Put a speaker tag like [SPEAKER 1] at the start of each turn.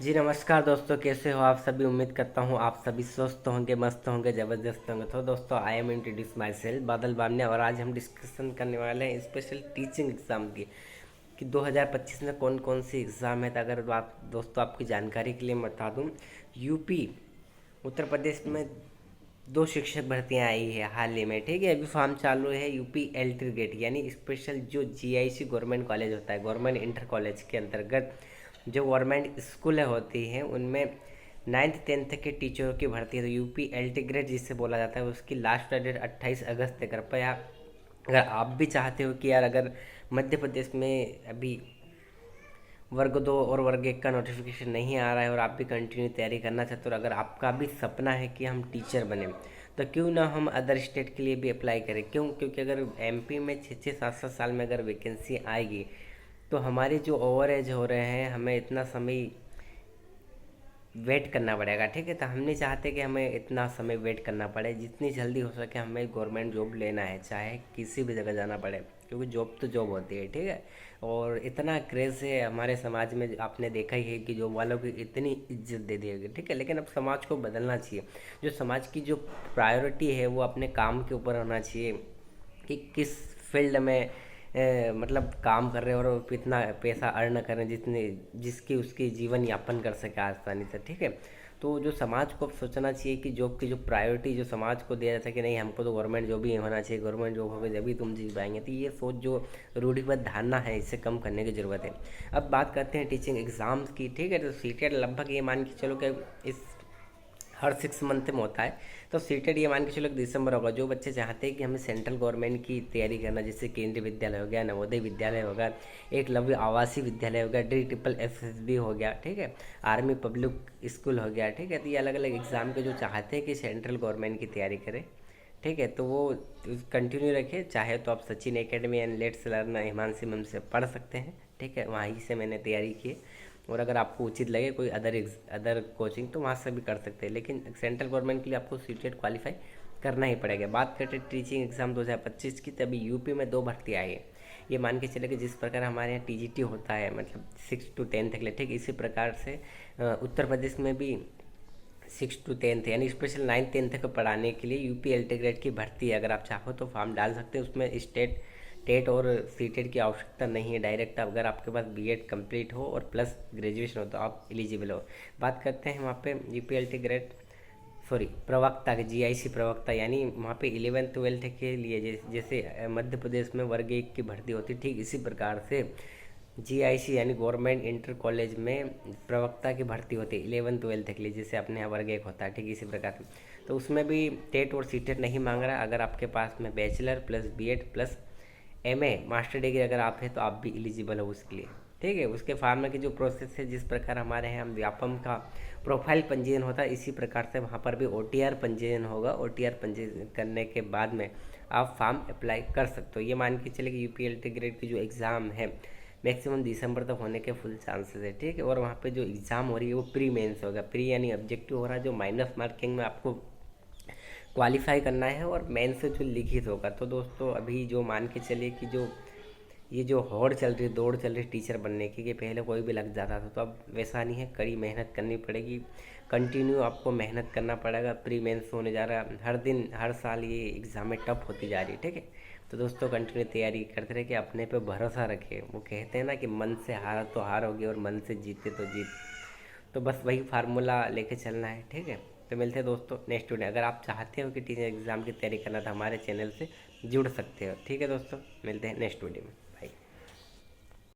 [SPEAKER 1] जी नमस्कार दोस्तों, कैसे हो आप सभी। उम्मीद करता हूँ आप सभी स्वस्थ होंगे, मस्त होंगे, ज़बरदस्त होंगे। तो दोस्तों, I am introduce my self बादल बामने, और आज हम डिस्कशन करने वाले हैं स्पेशल टीचिंग एग्ज़ाम की कि 2025 में कौन कौन सी एग्ज़ाम है। तो अगर आप दोस्तों आपकी जानकारी के लिए मैं बता दूँ, यूपी उत्तर प्रदेश में दो शिक्षक भर्तियां आई है हाल ही में। ठीक है, अभी फॉर्म चालू है यूपी एल्ट्रीगेट यानी स्पेशल जो जीआईसी गवर्नमेंट कॉलेज होता है, गवर्नमेंट इंटर कॉलेज के अंतर्गत जो गवर्नमेंट स्कूलें होती हैं उनमें 9th 10th के टीचरों की भर्ती है। तो यूपी एल्ट्रीग्रेड जिससे बोला जाता है, उसकी लास्ट डेट 28 अगस्त है। कृपया अगर आप भी चाहते हो कि यार अगर मध्य प्रदेश में अभी वर्ग 2 और वर्ग 1 का नोटिफिकेशन नहीं आ रहा है और आप भी कंटिन्यू तैयारी करना चाहते हो, और अगर आपका भी सपना है कि हम टीचर बने, तो क्यों ना हम अदर स्टेट के लिए भी अप्लाई करें। क्यों? क्योंकि अगर एमपी में 6-6 7-7 साल में अगर वैकेंसी आएगी तो हमारे जो ओवर एज हो रहे हैं, हमें इतना समय वेट करना पड़ेगा। ठीक है, तो हम नहीं चाहते कि हमें इतना समय वेट करना पड़े। जितनी जल्दी हो सके हमें गवर्नमेंट जॉब लेना है, चाहे किसी भी जगह जाना पड़े, क्योंकि जॉब तो जॉब होती है। ठीक है, और इतना क्रेज़ है हमारे समाज में, आपने देखा ही है कि जॉब वालों की इतनी इज्जत दे दी है। ठीक है, लेकिन अब समाज को बदलना चाहिए। जो समाज की जो प्रायोरिटी है वो अपने काम के ऊपर होना चाहिए कि किस फील्ड में मतलब काम कर रहे हैं और कितना पैसा अर्न कर रहे हैं, जितने जिसकी उसकी जीवन यापन कर सके आसानी से। ठीक है, तो जो समाज को सोचना चाहिए कि जॉब की जो प्रायोरिटी जो समाज को दिया जाता है कि नहीं, हमको तो गवर्नमेंट जॉब ही होना चाहिए, गवर्नमेंट जॉब होगी जब भी तुम जी पाएंगे। तो ये सोच जो रूढ़िबद्ध धारणा है, इसे कम करने की ज़रूरत है। अब बात करते हैं टीचिंग एग्ज़ाम्स की। ठीक है, तो सीटेट लगभग ये मान के चलो कि इस हर 6 मंथ में होता है। तो सीटेट ये मान के चलो कि दिसंबर होगा। जो बच्चे चाहते हैं कि हमें सेंट्रल गवर्नमेंट की तैयारी करना, जैसे केंद्रीय विद्यालय हो गया, नवोदय विद्यालय होगा, एकलव्य आवासीय विद्यालय हो गया, DSSS हो गया, ठीक है, आर्मी पब्लिक स्कूल हो गया। ठीक है, तो ये अलग अलग एग्ज़ाम के जो चाहते हैं कि सेंट्रल गवर्नमेंट की तैयारी करें, ठीक है, तो वो कंटिन्यू रखें। चाहे तो आप Sachin academy and let's learn Himanshi ma'am से पढ़ सकते हैं। ठीक है, वहीं से मैंने तैयारी की है। और अगर आपको उचित लगे कोई अदर कोचिंग, तो वहाँ से भी कर सकते हैं, लेकिन सेंट्रल गवर्नमेंट के लिए आपको सीटेट क्वालिफाई करना ही पड़ेगा। बात करते हैं टीचिंग एग्ज़ाम 2025 की, तभी यूपी में 2 भर्ती आई है। ये मान के चले कि जिस प्रकार हमारे यहाँ टीजीटी होता है, मतलब 6 to 10 के लिए, ठीक इसी प्रकार से उत्तर प्रदेश में भी 6 to 10 यानी स्पेशल 9th 10th को पढ़ाने के लिए यूपी एल्टीग्रेड की भर्ती है। अगर आप चाहो तो फॉर्म डाल सकते हैं। उसमें स्टेट टेट और सीटेट की आवश्यकता नहीं है। डायरेक्ट अगर आपके पास बीएड कंप्लीट हो और प्लस ग्रेजुएशन हो तो आप एलिजिबल हो। बात करते हैं वहाँ पे यूपी एल्टीग्रेड प्रवक्ता के, जीआईसी प्रवक्ता, यानी वहाँ पे 11th 12th के लिए जैसे मध्य प्रदेश में वर्ग 1 की भर्ती होती, ठीक इसी प्रकार से जीआईसी यानी गवर्नमेंट इंटर कॉलेज में प्रवक्ता की भर्ती होती है 11th 12th के लिए, जैसे अपने यहाँ वर्ग 1 होता है, ठीक इसी प्रकार से। तो उसमें भी टेट और सीटेट नहीं मांग रहा। अगर आपके पास में bachelor plus BEd plus MA master degree अगर आप हैं तो आप भी एलिजिबल हो उसके लिए। ठीक है, उसके फार्म की जो प्रोसेस है, जिस प्रकार हमारे यहाँ व्यापम का प्रोफाइल पंजीयन होता है, इसी प्रकार से वहाँ पर भी ओटीआर पंजीयन होगा। ओटीआर पंजीयन करने के बाद में आप फॉर्म अप्लाई कर सकते हो। ये मान के चले कि यूपीएलटी ग्रेड की जो एग्ज़ाम है मैक्सिमम दिसंबर तक होने के फुल चांसेस है। ठीक है, और वहाँ पे जो एग्ज़ाम हो रही है वो प्री मेंस होगा। प्री यानी ऑब्जेक्टिव हो रहा है, जो माइनस मार्किंग में आपको क्वालिफाई करना है, और मेन से जो लिखित होगा। तो दोस्तों, अभी जो मान के चलिए कि जो ये जो होड़ चल रही, दौड़ चल रही टीचर बनने की, कि पहले कोई भी लग जाता था, तो अब वैसा नहीं है। कड़ी मेहनत करनी पड़ेगी, कंटिन्यू आपको मेहनत करना पड़ेगा। प्री मेंस होने जा रहा है, हर दिन हर साल ये एग्ज़ामें टफ होती जा रही है। ठीक है, तो दोस्तों कंटिन्यू तैयारी करते रहे, कि अपने पे भरोसा रखें। वो कहते हैं ना कि मन से हारा तो हार होगी और मन से जीते तो जीत। तो बस वही फार्मूला लेके चलना है। ठीक है, तो मिलते हैं दोस्तों नेक्स्ट वीडियो। अगर आप चाहते हो कि टीचर एग्ज़ाम की तैयारी करना, तो हमारे चैनल से जुड़ सकते हो। ठीक है दोस्तों, मिलते हैं नेक्स्ट वीडियो में।